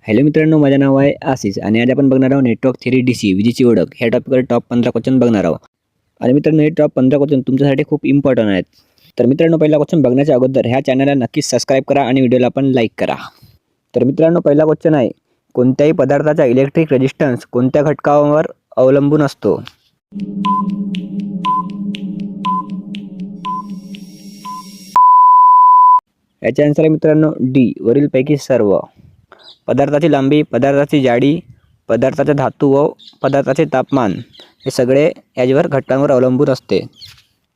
Hello मित्रांनो, माझे नाव आहे आशिष आणि आज आपण बघणार आहोत नेटवर्क थ्री DC विजेची ओळख ह्या टॉपिकवर टॉप 15 क्वेश्चन बघणार आहोत. आणि मित्रांनो, हे टॉप 15 क्वेश्चन तुमच्यासाठी खूप इम्पॉर्टंट आहेत. तर मित्रांनो, पहिला क्वेश्चन बघण्याच्या अगोदर ह्या चॅनलला नक्कीच सबस्क्राइब करा आणि व्हिडिओला पण लाईक करा. तर मित्रांनो, पहिला क्वेश्चन आहे, कोणत्याही पदार्थाचा इलेक्ट्रिक रेजिस्टन्स कोणत्या घटकावर अवलंबून असतो? याचे आन्सर आहे मित्रांनो डी, वरीलपैकी सर्व. पदार्थाची लांबी, पदार्थाची जाडी, पदार्थाचा धातू व पदार्थाचे तापमान हे सगळे याच्यावर घटकांवर अवलंबून असते.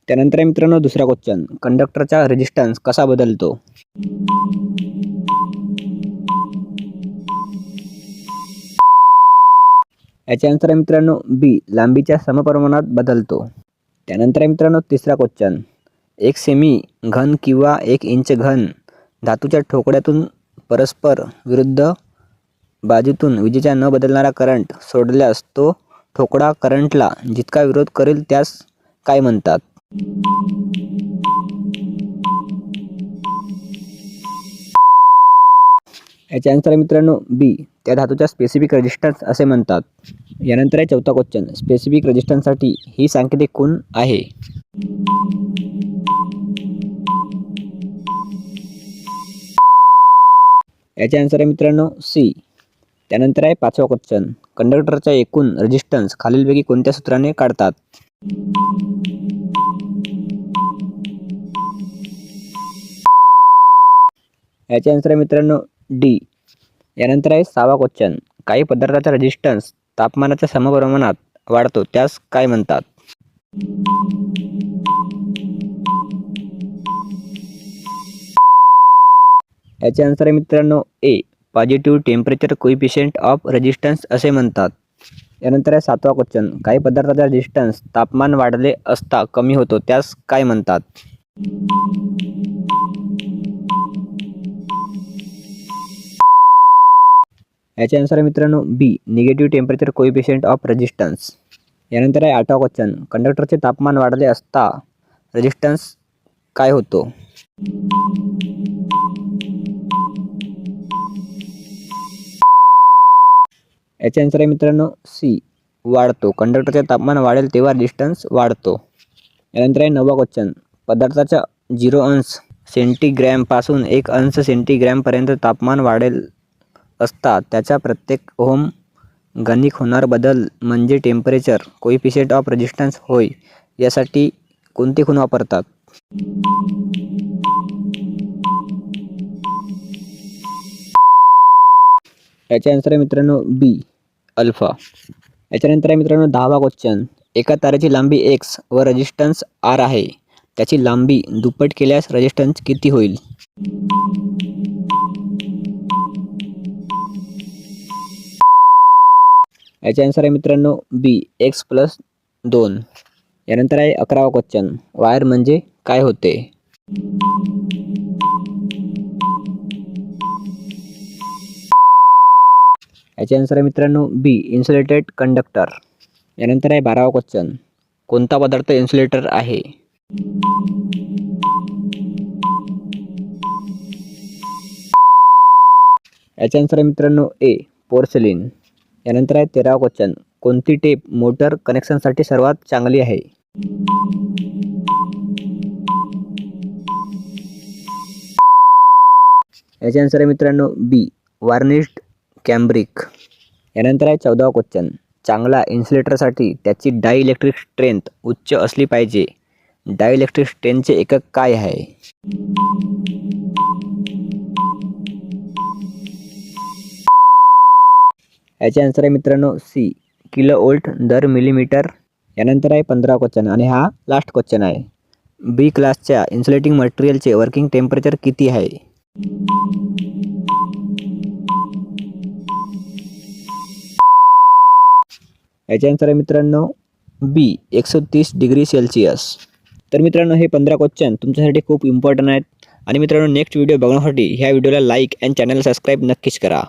त्यानंतर आहे मित्रांनो दुसरा क्वेश्चन, कंडक्टरचा रेजिस्टन्स कसा बदलतो? याचे आन्सर आहे मित्रांनो बी, लांबीच्या समप्रमाणात बदलतो. त्यानंतर आहे मित्रांनो तिसरा क्वेश्चन, एक सेमी घन किंवा 1 इंच घन धातूच्या ठोकळ्यातून परस्पर विरुद्ध बाजूतून विजेचा न बदलणारा करंट सोडल्यास तो ठोकळा करंटला जितका विरोध करेल त्यास काय म्हणतात? याचे आन्सर आहे मित्रांनो बी, त्या धातूचा स्पेसिफिक रेजिस्टन्स असे म्हणतात. यानंतर आहे चौथा क्वेश्चन, स्पेसिफिक रेजिस्टन्ससाठी ही सांकेतिक खूण आहे. याचे आन्सर आहे मित्रांनो सी. त्यानंतर आहे पाचवा क्वेश्चन, कंडक्टरचा एकूण रेजिस्टन्स खालीलपैकी कोणत्या सूत्राने काढतात? याचे आन्सर आहे मित्रांनो डी. यानंतर आहे सहावा क्वेश्चन, काही पदार्थाचा रेजिस्टन्स तापमानाच्या समप्रमाणात वाढतो त्यास काय म्हणतात? याचे आन्सर आहे मित्रांनो A, positive temperature coefficient of resistance असे म्हणतात. यानंतर आहे सातवा क्वेश्चन, काही पदार्थाचा रेजिस्टन्स तापमान वाढले असता कमी होतो त्यास काय म्हणतात? याचे आन्सर आहे मित्रांनो B, negative temperature coefficient of resistance. यानंतर आहे आठवा क्वेश्चन, कंडक्टरचे तापमान वाढले असता रेजिस्टन्स काय होतो? याचे आन्सर आहे मित्रांनो सी, वाढतो. कंडक्टरचे तापमान वाढेल तेव्हा रेजिस्टन्स वाढतो. यानंतर आहे नववा क्वेश्चन, पदार्थाच्या 0 अंश सेंटीग्रॅमपासून 1 अंश सेंटीग्रॅमपर्यंत तापमान वाढेल असता त्याचा प्रत्येक ओहम गणिक होणार बदल म्हणजे टेम्परेचर कोइफिशियंट ऑफ रेजिस्टन्स होय. यासाठी कोणती खूण वापरतात? याचे आन्सर आहे मित्रांनो बी, अल्फा. याच्यानंतर आहे मित्रांनो 10वा क्वेश्चन, एका तारेची लांबी x व रेजिस्टन्स r आहे, त्याची लांबी दुप्पट केल्यास रेजिस्टन्स किती होईल? याचे आन्सर आहे मित्रांनो बी, x + 2. यानंतर आहे 11वा क्वेश्चन, वायर म्हणजे काय होते? याचे आन्सर आहे मित्रांनो बी, इन्सुलेटेड कंडक्टर. यानंतर आहे 12वा क्वेश्चन, कोणता पदार्थ इन्सुलेटर आहे? याचे आन्सर आहे मित्रांनो ए, पोर्सिलिन. यानंतर आहे 13वा क्वेश्चन, कोणती टेप मोटर कनेक्शनसाठी सर्वात चांगली आहे? याचे आन्सर आहे मित्रांनो बी, वार्निश्ड कॅम्ब्रिक. यानंतर आहे 14वा क्वेश्चन, चांगला इन्सुलेटरसाठी त्याची डायइलेक्ट्रिक स्ट्रेंथ उच्च असली पाहिजे. डायइलेक्ट्रिक स्ट्रेंथचे एकक काय आहे? याचे आन्सर आहे मित्रांनो सी, kV/mm. यानंतर आहे 15वा क्वेश्चन आणि हा लास्ट क्वेश्चन आहे, बी क्लासच्या इन्सुलेटिंग मटेरियलचे वर्किंग टेम्परेचर किती आहे? याचे आन्सर आहे मित्रांनो बी, 130 डिग्री सेल्सिअस. तर मित्रांनो, हे 15 क्वेश्चन तुमच्यासाठी खूप इम्पॉर्टंट आहेत. आणि मित्रांनो, नेक्स्ट व्हिडिओ बघण्यासाठी ह्या व्हिडिओला लाईक आणि चॅनलला सबस्क्राईब नक्कीच करा.